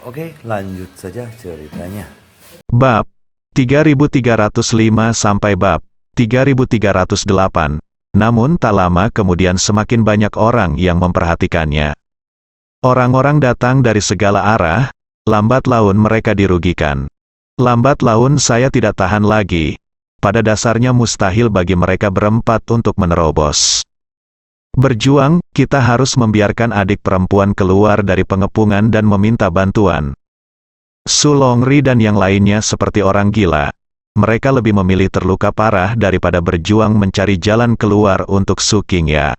Oke, lanjut saja ceritanya. Bab 3305 sampai bab 3308. Namun tak lama kemudian semakin banyak orang yang memperhatikannya. Orang-orang datang dari segala arah, lambat laun mereka dirugikan. Lambat laun saya tidak tahan lagi. Pada dasarnya mustahil bagi mereka berempat untuk menerobos. Berjuang, kita harus membiarkan adik perempuan keluar dari pengepungan dan meminta bantuan. Su Longri dan yang lainnya seperti orang gila. Mereka lebih memilih terluka parah daripada berjuang mencari jalan keluar untuk Su Qingya.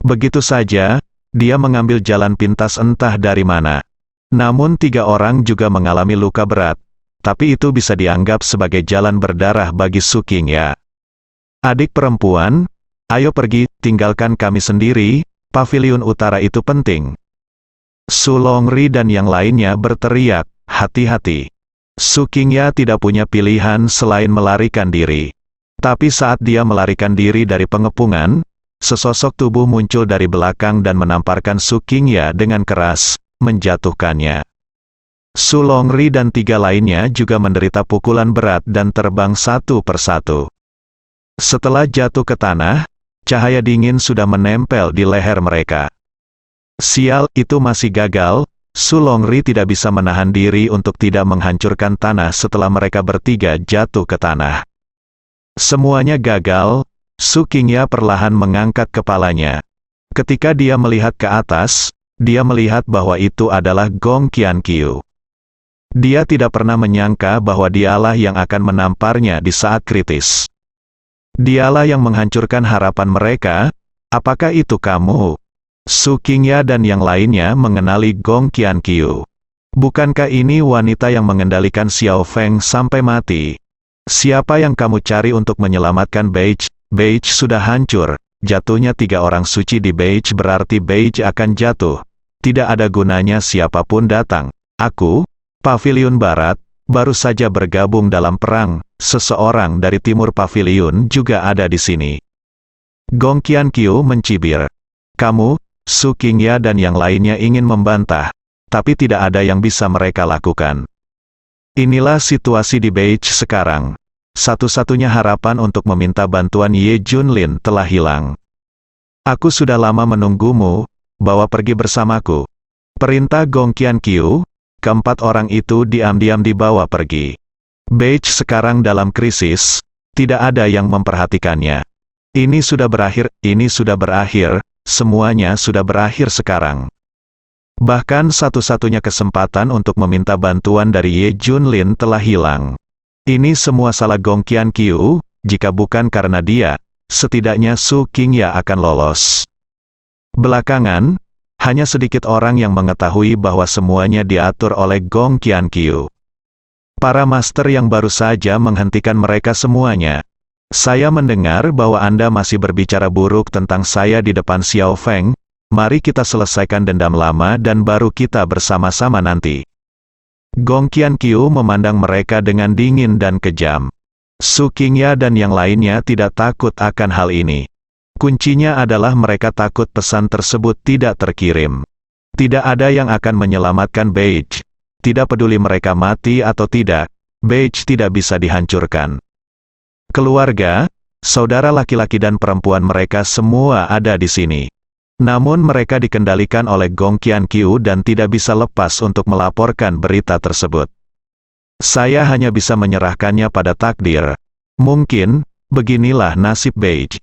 Begitu saja, dia mengambil jalan pintas entah dari mana. Namun 3 orang juga mengalami luka berat, tapi itu bisa dianggap sebagai jalan berdarah bagi Su Qingya. Adik perempuan, ayo pergi, tinggalkan kami sendiri, paviliun utara itu penting. Su Longri dan yang lainnya berteriak, hati-hati. Su Qingya tidak punya pilihan selain melarikan diri. Tapi saat dia melarikan diri dari pengepungan, sesosok tubuh muncul dari belakang dan menamparkan Su Qingya dengan keras, menjatuhkannya. Su Longri dan 3 lainnya juga menderita pukulan berat dan terbang satu persatu. Setelah jatuh ke tanah, cahaya dingin sudah menempel di leher mereka. Sial, itu masih gagal. Su Longri tidak bisa menahan diri untuk tidak menghancurkan tanah setelah mereka bertiga jatuh ke tanah. Semuanya gagal. Su Qingya perlahan mengangkat kepalanya. Ketika dia melihat ke atas, dia melihat bahwa itu adalah Gong Qianqiu. Dia tidak pernah menyangka bahwa dialah yang akan menamparnya di saat kritis. Dialah yang menghancurkan harapan mereka. Apakah itu kamu? Su Qingya dan yang lainnya mengenali Gong Qianqiu. Bukankah ini wanita yang mengendalikan Xiao Feng sampai mati? Siapa yang kamu cari untuk menyelamatkan Beige? Beige sudah hancur. Jatuhnya 3 orang suci di Beige berarti Beige akan jatuh. Tidak ada gunanya siapapun datang. Aku, Paviliun Barat, baru saja bergabung dalam perang. Seseorang dari timur paviliun juga ada di sini. Gong Qianqiu mencibir. Kamu, Su Qingya dan yang lainnya ingin membantah, tapi tidak ada yang bisa mereka lakukan. Inilah situasi di Beige sekarang. Satu-satunya harapan untuk meminta bantuan Ye Junlin telah hilang. Aku sudah lama menunggumu, bawa pergi bersamaku. Perintah Gong Qianqiu, keempat orang itu diam-diam dibawa pergi. Beige sekarang dalam krisis, tidak ada yang memperhatikannya. Ini sudah berakhir, semuanya sudah berakhir sekarang. Bahkan satu-satunya kesempatan untuk meminta bantuan dari Ye Junlin telah hilang. Ini semua salah Gong Qianqiu, jika bukan karena dia, setidaknya Su Qingya akan lolos. Belakangan, hanya sedikit orang yang mengetahui bahwa semuanya diatur oleh Gong Qianqiu. Para master yang baru saja menghentikan mereka semuanya. Saya mendengar bahwa Anda masih berbicara buruk tentang saya di depan Xiao Feng. Mari kita selesaikan dendam lama dan baru kita bersama-sama nanti. Gong Qianqiu memandang mereka dengan dingin dan kejam. Su Qingya dan yang lainnya tidak takut akan hal ini. Kuncinya adalah mereka takut pesan tersebut tidak terkirim. Tidak ada yang akan menyelamatkan Beige. Tidak peduli mereka mati atau tidak, Beige tidak bisa dihancurkan. Keluarga, saudara laki-laki dan perempuan mereka semua ada di sini. Namun mereka dikendalikan oleh Gong Qianqiu dan tidak bisa lepas untuk melaporkan berita tersebut. Saya hanya bisa menyerahkannya pada takdir. Mungkin, beginilah nasib Beige.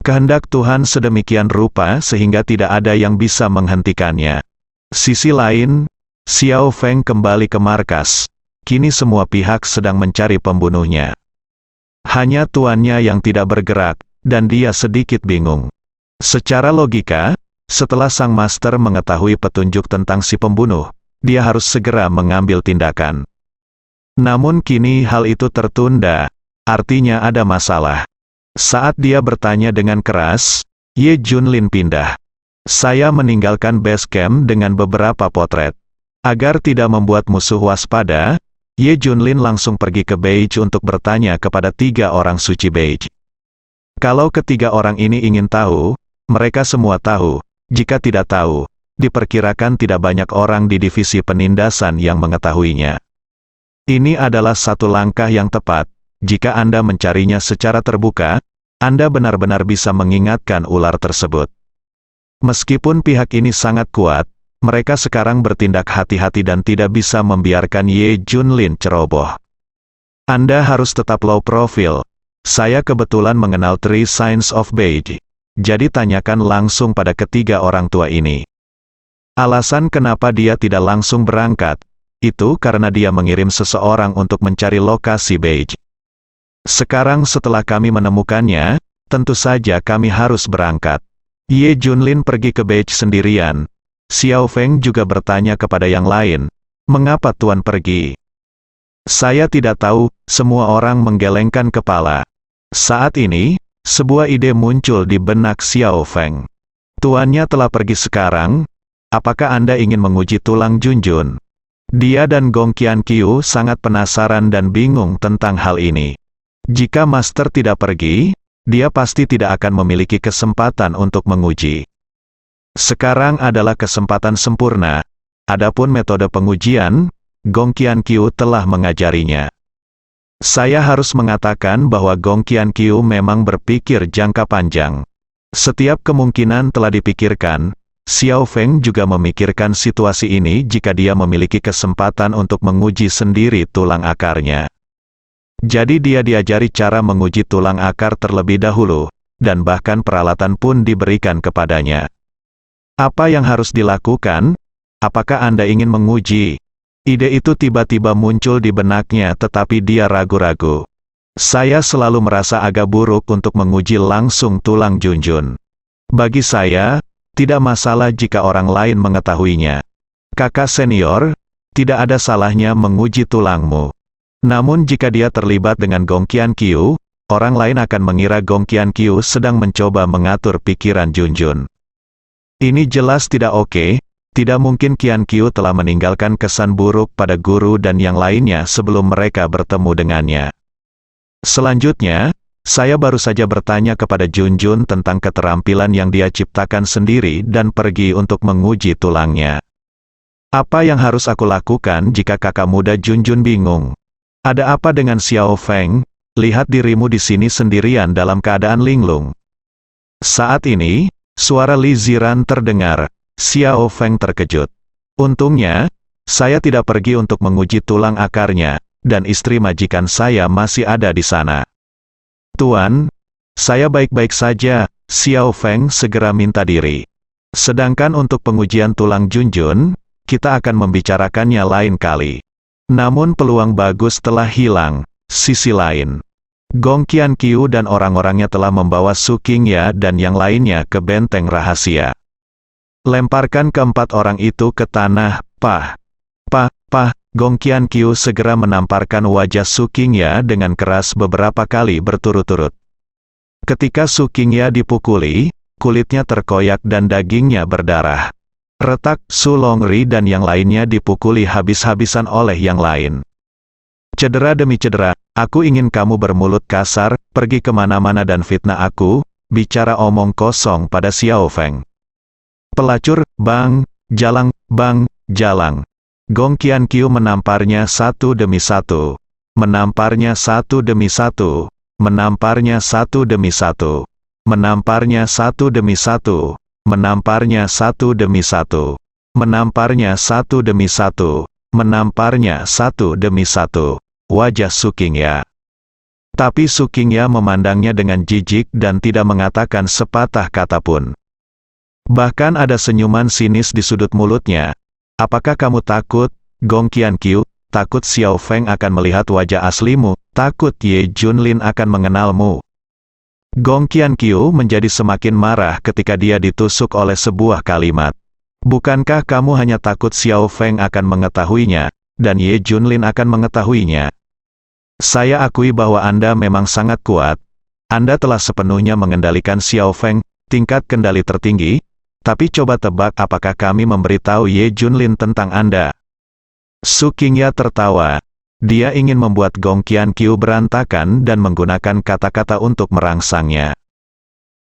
Kehendak Tuhan sedemikian rupa sehingga tidak ada yang bisa menghentikannya. Sisi lain, Xiao Feng kembali ke markas. Kini semua pihak sedang mencari pembunuhnya. Hanya tuannya yang tidak bergerak, dan dia sedikit bingung. Secara logika, setelah sang master mengetahui petunjuk tentang si pembunuh, dia harus segera mengambil tindakan. Namun kini hal itu tertunda, artinya ada masalah. Saat dia bertanya dengan keras, Ye Junlin pindah. Saya meninggalkan base camp dengan beberapa potret. Agar tidak membuat musuh waspada, Ye Junlin langsung pergi ke Beige untuk bertanya kepada 3 orang suci Beige. Kalau ketiga orang ini ingin tahu, mereka semua tahu. Jika tidak tahu, diperkirakan tidak banyak orang di divisi penindasan yang mengetahuinya. Ini adalah satu langkah yang tepat. Jika Anda mencarinya secara terbuka, Anda benar-benar bisa mengingatkan ular tersebut. Meskipun pihak ini sangat kuat, mereka sekarang bertindak hati-hati dan tidak bisa membiarkan Ye Junlin ceroboh. Anda harus tetap low profile. Saya kebetulan mengenal Three Signs of Beige. Jadi tanyakan langsung pada ketiga orang tua ini. Alasan kenapa dia tidak langsung berangkat, itu karena dia mengirim seseorang untuk mencari lokasi Beige. Sekarang setelah kami menemukannya, tentu saja kami harus berangkat. Ye Junlin pergi ke Beige sendirian. Xiao Feng juga bertanya kepada yang lain, "Mengapa Tuan pergi?" Saya tidak tahu, semua orang menggelengkan kepala. Saat ini, sebuah ide muncul di benak Xiao Feng. Tuannya telah pergi sekarang, apakah Anda ingin menguji tulang Junjun? Dia dan Gong Qianqiu sangat penasaran dan bingung tentang hal ini. Jika Master tidak pergi, dia pasti tidak akan memiliki kesempatan untuk menguji. Sekarang adalah kesempatan sempurna. Adapun metode pengujian, Gong Qianqiu telah mengajarinya. Saya harus mengatakan bahwa Gong Qianqiu memang berpikir jangka panjang. Setiap kemungkinan telah dipikirkan. Xiao Feng juga memikirkan situasi ini jika dia memiliki kesempatan untuk menguji sendiri tulang akarnya. Jadi dia diajari cara menguji tulang akar terlebih dahulu, dan bahkan peralatan pun diberikan kepadanya. Apa yang harus dilakukan? Apakah Anda ingin menguji? Ide itu tiba-tiba muncul di benaknya tetapi dia ragu-ragu. Saya selalu merasa agak buruk untuk menguji langsung tulang Junjun. Bagi saya, tidak masalah jika orang lain mengetahuinya. Kakak senior, tidak ada salahnya menguji tulangmu. Namun jika dia terlibat dengan Gong Qianqiu, orang lain akan mengira Gong Qianqiu sedang mencoba mengatur pikiran Junjun. Ini jelas tidak oke. Tidak mungkin Qianqiu telah meninggalkan kesan buruk pada guru dan yang lainnya sebelum mereka bertemu dengannya. Selanjutnya, saya baru saja bertanya kepada Junjun tentang keterampilan yang dia ciptakan sendiri dan pergi untuk menguji tulangnya. Apa yang harus aku lakukan jika kakak muda Junjun bingung? Ada apa dengan Xiao Feng? Lihat dirimu di sini sendirian dalam keadaan linglung. Saat ini, suara Li Ziran terdengar. Xiao Feng terkejut. Untungnya, saya tidak pergi untuk menguji tulang akarnya, dan istri majikan saya masih ada di sana. Tuan, saya baik-baik saja. Xiao Feng segera minta diri. Sedangkan untuk pengujian tulang Junjun, kita akan membicarakannya lain kali. Namun peluang bagus telah hilang. Sisi lain, Gong Qianqiu dan orang-orangnya telah membawa Su Qingya dan yang lainnya ke benteng rahasia. Lemparkan keempat orang itu ke tanah. Pah. Gong Qianqiu segera menamparkan wajah Su Qingya dengan keras beberapa kali berturut-turut. Ketika Su Qingya dipukuli, kulitnya terkoyak dan dagingnya berdarah. Retak, Su Longri dan yang lainnya dipukuli habis-habisan oleh yang lain. Cedera demi cedera, aku ingin kamu bermulut kasar, pergi kemana-mana dan fitnah aku, bicara omong kosong pada Xiao Feng. Pelacur, bang, jalang, bang, jalang. Gong Qianqiu menamparnya satu demi satu. Menamparnya satu demi satu. Menamparnya satu demi satu. Menamparnya satu demi satu. Menamparnya satu demi satu. Menamparnya satu demi satu. Menamparnya satu demi satu. Wajah Su Qingya. Tapi Su Qingya memandangnya dengan jijik dan tidak mengatakan sepatah kata pun. Bahkan ada senyuman sinis di sudut mulutnya. Apakah kamu takut, Gong Qianqiu? Takut Xiao Feng akan melihat wajah aslimu? Takut Ye Junlin akan mengenalmu? Gong Qianqiu menjadi semakin marah ketika dia ditusuk oleh sebuah kalimat. Bukankah kamu hanya takut Xiao Feng akan mengetahuinya, dan Ye Junlin akan mengetahuinya? Saya akui bahwa Anda memang sangat kuat. Anda telah sepenuhnya mengendalikan Xiao Feng, tingkat kendali tertinggi, tapi coba tebak apakah kami memberitahu Ye Junlin tentang Anda? Su Qingya tertawa. Dia ingin membuat Gong Qianqiu berantakan dan menggunakan kata-kata untuk merangsangnya.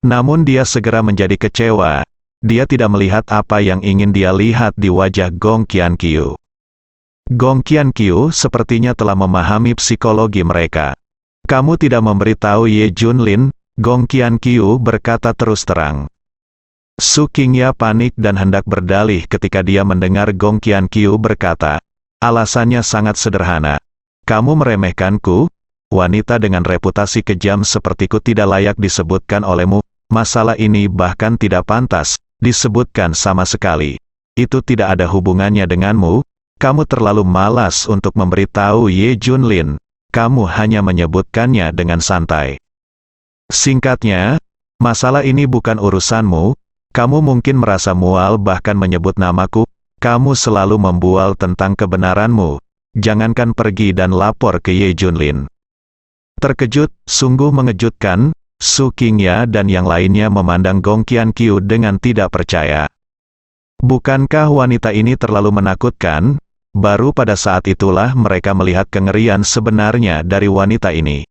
Namun dia segera menjadi kecewa. dia tidak melihat apa yang ingin dia lihat di wajah Gong Qiankyu. Gong Qiankyu sepertinya telah memahami psikologi mereka. Kamu tidak memberitahu Ye Junlin, Gong Qiankyu berkata terus terang. Su Qingya panik dan hendak berdalih ketika dia mendengar Gong Qiankyu berkata, alasannya sangat sederhana. Kamu meremehkanku? Wanita dengan reputasi kejam sepertiku tidak layak disebutkan olehmu. Masalah ini bahkan tidak pantas disebutkan sama sekali. Itu tidak ada hubungannya denganmu. Kamu terlalu malas untuk memberitahu Ye Junlin. Kamu hanya menyebutkannya dengan santai. Singkatnya, masalah ini bukan urusanmu. Kamu mungkin merasa mual bahkan menyebut namaku. Kamu selalu membual tentang kebenaranmu. Jangankan pergi dan lapor ke Ye Junlin. Terkejut, sungguh mengejutkan, Su Qingya dan yang lainnya memandang Gong Qiankyu dengan tidak percaya. Bukankah wanita ini terlalu menakutkan? Baru pada saat itulah mereka melihat kengerian sebenarnya dari wanita ini.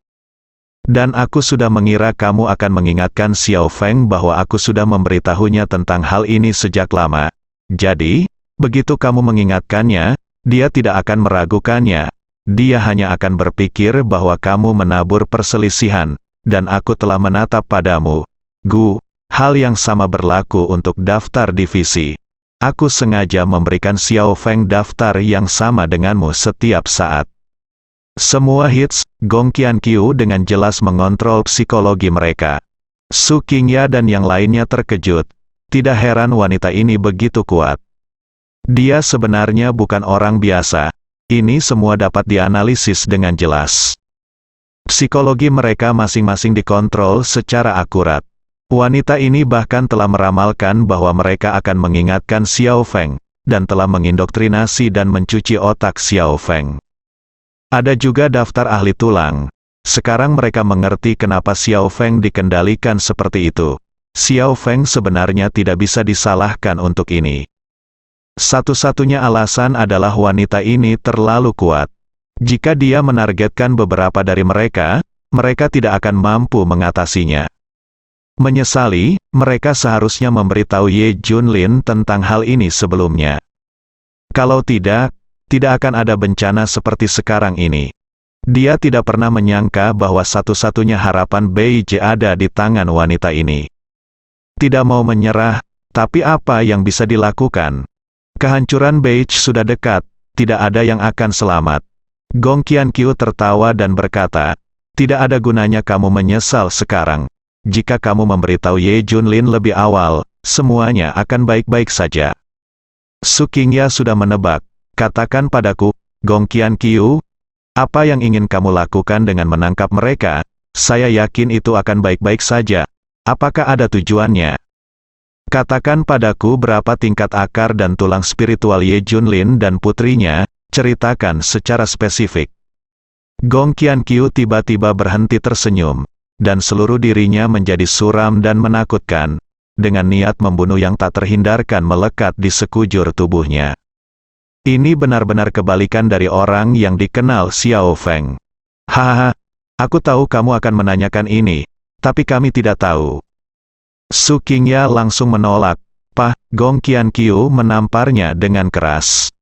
Dan aku sudah mengira kamu akan mengingatkan Xiao Feng bahwa aku sudah memberitahunya tentang hal ini sejak lama. Jadi, begitu kamu mengingatkannya, dia tidak akan meragukannya. Dia hanya akan berpikir bahwa kamu menabur perselisihan, dan aku telah menatap padamu. Gu, hal yang sama berlaku untuk daftar divisi. Aku sengaja memberikan Xiao Feng daftar yang sama denganmu setiap saat. Semua hits, Gong Qiankyu dengan jelas mengontrol psikologi mereka. Su Qingya dan yang lainnya terkejut. Tidak heran wanita ini begitu kuat. Dia sebenarnya bukan orang biasa. Ini semua dapat dianalisis dengan jelas. Psikologi mereka masing-masing dikontrol secara akurat. Wanita ini bahkan telah meramalkan bahwa mereka akan mengingatkan Xiao Feng, dan telah mengindoktrinasi dan mencuci otak Xiao Feng. Ada juga daftar ahli tulang. Sekarang mereka mengerti kenapa Xiao Feng dikendalikan seperti itu. Xiao Feng sebenarnya tidak bisa disalahkan untuk ini. Satu-satunya alasan adalah wanita ini terlalu kuat. Jika dia menargetkan beberapa dari mereka, mereka tidak akan mampu mengatasinya. Menyesali, mereka seharusnya memberitahu Ye Junlin tentang hal ini sebelumnya. Kalau tidak, tidak akan ada bencana seperti sekarang ini. Dia tidak pernah menyangka bahwa satu-satunya harapan Beiji ada di tangan wanita ini. Tidak mau menyerah, tapi apa yang bisa dilakukan? Kehancuran Beiji sudah dekat, tidak ada yang akan selamat. Gong Qiankyu tertawa dan berkata, tidak ada gunanya kamu menyesal sekarang. Jika kamu memberitahu Ye Junlin lebih awal, semuanya akan baik-baik saja. Su Qingya sudah menebak. Katakan padaku, Gong Qiankyu, apa yang ingin kamu lakukan dengan menangkap mereka? Saya yakin itu akan baik-baik saja. Apakah ada tujuannya? Katakan padaku berapa tingkat akar dan tulang spiritual Ye Junlin dan putrinya, ceritakan secara spesifik. Gong Qiankyu tiba-tiba berhenti tersenyum, dan seluruh dirinya menjadi suram dan menakutkan, dengan niat membunuh yang tak terhindarkan melekat di sekujur tubuhnya. Ini benar-benar kebalikan dari orang yang dikenal Xiao Feng. Hahaha, aku tahu kamu akan menanyakan ini, tapi kami tidak tahu. Su Qingya langsung menolak. Pak, Gong Qiankyu menamparnya dengan keras.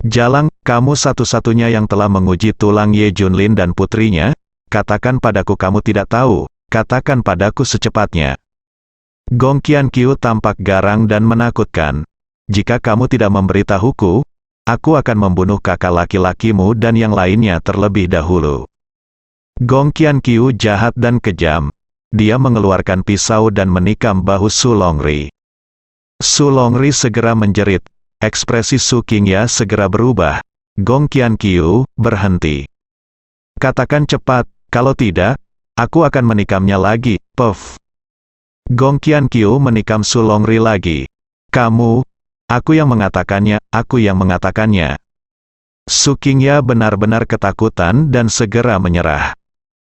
Jalang, kamu satu-satunya yang telah menguji tulang Ye Junlin dan putrinya. Katakan padaku kamu tidak tahu. Katakan padaku secepatnya. Gong Qiankyu tampak garang dan menakutkan. Jika kamu tidak memberitahuku, aku akan membunuh kakak laki-lakimu dan yang lainnya terlebih dahulu. Gong Qiankyu jahat dan kejam. Dia mengeluarkan pisau dan menikam bahu Su Longri. Su Longri segera menjerit. Ekspresi Su Qingya segera berubah. Gong Qiankyu, berhenti. Katakan cepat, kalau tidak, aku akan menikamnya lagi. Puff. Gong Qiankyu menikam Su Longri lagi. Kamu, aku yang mengatakannya, aku yang mengatakannya. Su Qingya benar-benar ketakutan dan segera menyerah.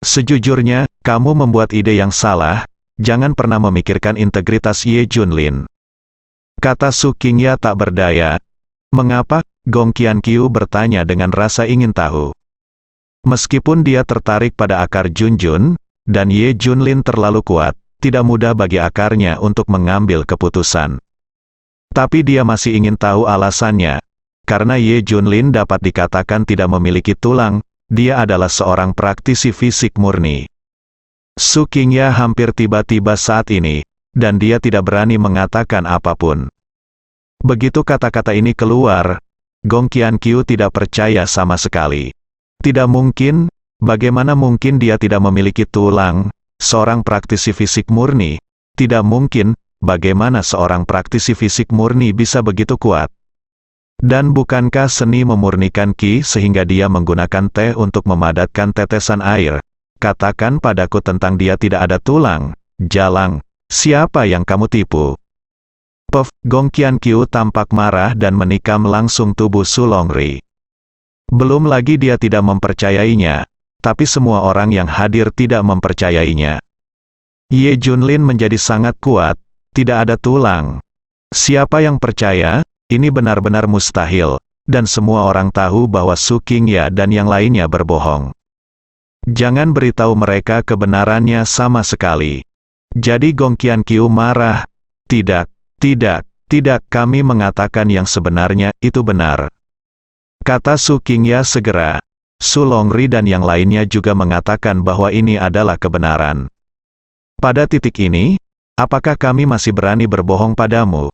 Sejujurnya, kamu membuat ide yang salah, jangan pernah memikirkan integritas Ye Junlin. Kata Su Qingya tak berdaya. Mengapa? Gong Qiankyu bertanya dengan rasa ingin tahu. Meskipun dia tertarik pada akar Junjun, dan Ye Junlin terlalu kuat, tidak mudah bagi akarnya untuk mengambil keputusan. Tapi dia masih ingin tahu alasannya. Karena Ye Junlin dapat dikatakan tidak memiliki tulang, dia adalah seorang praktisi fisik murni. Su Qingya hampir tiba-tiba saat ini, dan dia tidak berani mengatakan apapun. Begitu kata-kata ini keluar, Gong Qianqiu tidak percaya sama sekali. Tidak mungkin, bagaimana mungkin dia tidak memiliki tulang, seorang praktisi fisik murni? Tidak mungkin, bagaimana seorang praktisi fisik murni bisa begitu kuat? Dan bukankah seni memurnikan Qi sehingga dia menggunakan teh untuk memadatkan tetesan air? Katakan padaku tentang dia tidak ada tulang. Jalang, siapa yang kamu tipu? Gong Qianqiu tampak marah dan menikam langsung tubuh Su Longri. Belum lagi dia tidak mempercayainya, tapi semua orang yang hadir tidak mempercayainya. Ye Junlin menjadi sangat kuat, tidak ada tulang. Siapa yang percaya? Ini benar-benar mustahil, dan semua orang tahu bahwa Su Qingya dan yang lainnya berbohong. Jangan beritahu mereka kebenarannya sama sekali. Jadi Gong Qianqiu marah. Tidak, kami mengatakan yang sebenarnya, itu benar. Kata Su Qingya segera. Su Longri dan yang lainnya juga mengatakan bahwa ini adalah kebenaran. Pada titik ini, apakah kami masih berani berbohong padamu?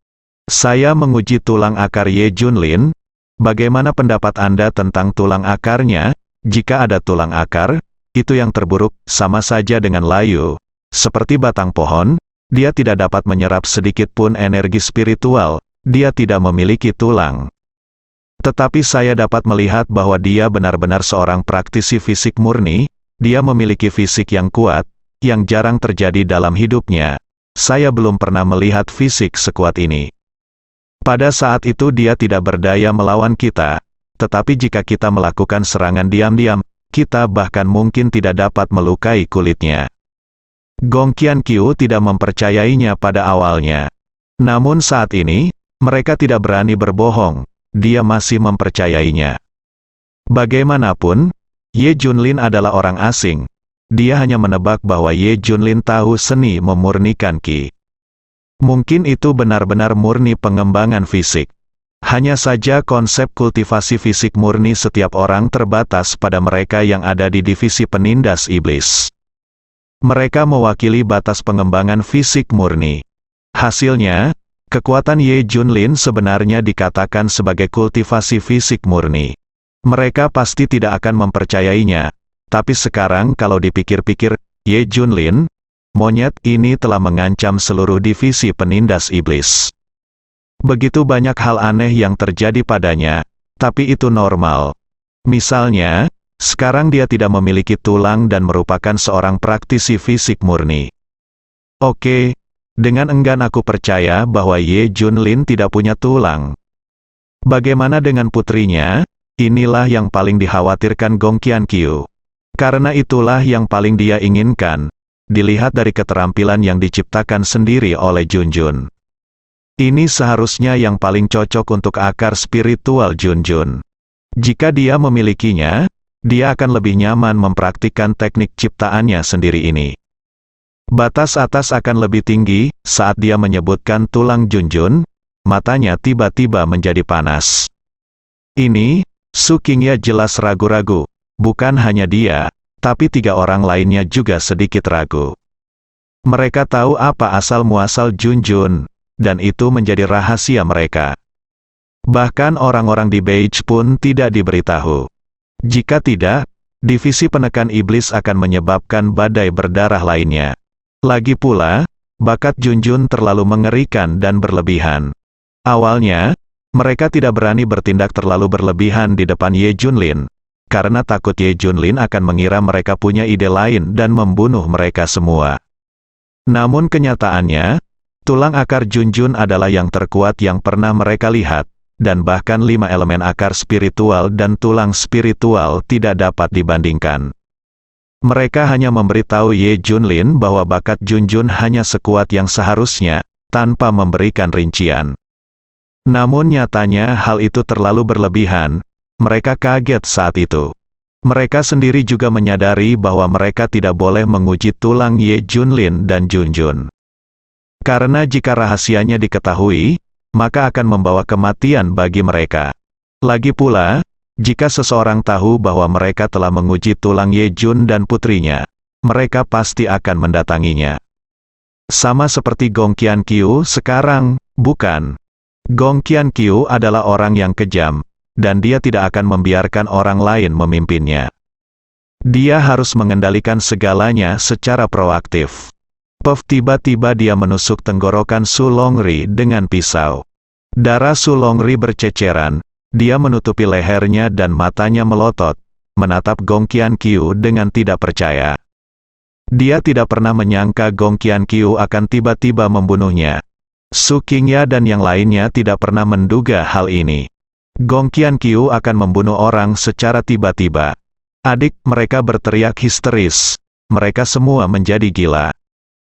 Saya menguji tulang akar Ye Junlin. Bagaimana pendapat Anda tentang tulang akarnya? Jika ada tulang akar, itu yang terburuk, sama saja dengan layu. Seperti batang pohon, dia tidak dapat menyerap sedikit pun energi spiritual, dia tidak memiliki tulang. Tetapi saya dapat melihat bahwa dia benar-benar seorang praktisi fisik murni, dia memiliki fisik yang kuat, yang jarang terjadi dalam hidupnya. Saya belum pernah melihat fisik sekuat ini. Pada saat itu dia tidak berdaya melawan kita, tetapi jika kita melakukan serangan diam-diam, kita bahkan mungkin tidak dapat melukai kulitnya. Gong Qianqiu tidak mempercayainya pada awalnya. Namun saat ini, mereka tidak berani berbohong, dia masih mempercayainya. Bagaimanapun, Ye Junlin adalah orang asing. Dia hanya menebak bahwa Ye Junlin tahu seni memurnikan Qi. Mungkin itu benar-benar murni pengembangan fisik. Hanya saja konsep kultivasi fisik murni setiap orang terbatas pada mereka yang ada di divisi penindas iblis. Mereka mewakili batas pengembangan fisik murni. Hasilnya, kekuatan Ye Junlin sebenarnya dikatakan sebagai kultivasi fisik murni. Mereka pasti tidak akan mempercayainya, tapi sekarang kalau dipikir-pikir, Ye Junlin, monyet ini telah mengancam seluruh divisi penindas iblis. Begitu banyak hal aneh yang terjadi padanya, tapi itu normal. Misalnya, sekarang dia tidak memiliki tulang dan merupakan seorang praktisi fisik murni. Oke, dengan enggan aku percaya bahwa Ye Junlin tidak punya tulang. Bagaimana dengan putrinya? Inilah yang paling dikhawatirkan Gong Qianqiu. Karena itulah yang paling dia inginkan. Dilihat dari keterampilan yang diciptakan sendiri oleh Junjun. Ini seharusnya yang paling cocok untuk akar spiritual Junjun. Jika dia memilikinya, dia akan lebih nyaman mempraktikkan teknik ciptaannya sendiri ini. Batas atas akan lebih tinggi. Saat dia menyebutkan tulang Junjun, matanya tiba-tiba menjadi panas. Ini, Su Qingya jelas ragu-ragu. Bukan hanya dia, tapi 3 orang lainnya juga sedikit ragu. Mereka tahu apa asal-muasal Junjun, dan itu menjadi rahasia mereka. Bahkan orang-orang di Beige pun tidak diberitahu. Jika tidak, divisi penekan iblis akan menyebabkan badai berdarah lainnya. Lagi pula, bakat Junjun terlalu mengerikan dan berlebihan. Awalnya, mereka tidak berani bertindak terlalu berlebihan di depan Ye Junlin, karena takut Ye Junlin akan mengira mereka punya ide lain dan membunuh mereka semua. Namun kenyataannya, tulang akar Junjun adalah yang terkuat yang pernah mereka lihat, dan bahkan 5 elemen akar spiritual dan tulang spiritual tidak dapat dibandingkan. Mereka hanya memberitahu Ye Junlin bahwa bakat Junjun hanya sekuat yang seharusnya, tanpa memberikan rincian. Namun nyatanya hal itu terlalu berlebihan. Mereka kaget saat itu. Mereka sendiri juga menyadari bahwa mereka tidak boleh menguji tulang Ye Junlin dan Junjun. Karena jika rahasianya diketahui, maka akan membawa kematian bagi mereka. Lagi pula, jika seseorang tahu bahwa mereka telah menguji tulang Ye Jun dan putrinya, mereka pasti akan mendatanginya. Sama seperti Gong Qianqiu sekarang, bukan? Gong Qianqiu adalah orang yang kejam, dan dia tidak akan membiarkan orang lain memimpinnya. Dia harus mengendalikan segalanya secara proaktif. Tiba-tiba dia menusuk tenggorokan Su Longri dengan pisau. Darah Su Longri berceceran, dia menutupi lehernya dan matanya melotot, menatap Gong Qianqiu dengan tidak percaya. Dia tidak pernah menyangka Gong Qianqiu akan tiba-tiba membunuhnya. Su Qingya dan yang lainnya tidak pernah menduga hal ini. Gong Qianqiu akan membunuh orang secara tiba-tiba. Adik mereka berteriak histeris. Mereka semua menjadi gila.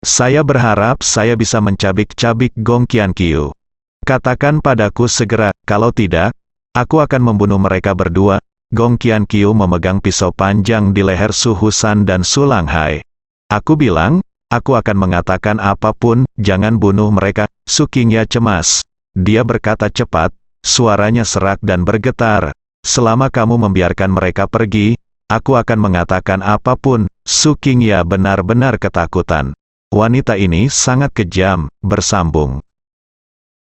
Saya berharap saya bisa mencabik-cabik Gong Qianqiu. Katakan padaku segera, kalau tidak, aku akan membunuh mereka berdua. Gong Qianqiu memegang pisau panjang di leher Su Husan dan Su Langhai. Aku bilang, aku akan mengatakan apapun, jangan bunuh mereka. Su Qingya cemas. Dia berkata cepat, suaranya serak dan bergetar. Selama kamu membiarkan mereka pergi, aku akan mengatakan apapun. Su Qingya benar-benar ketakutan. Wanita ini sangat kejam, bersambung.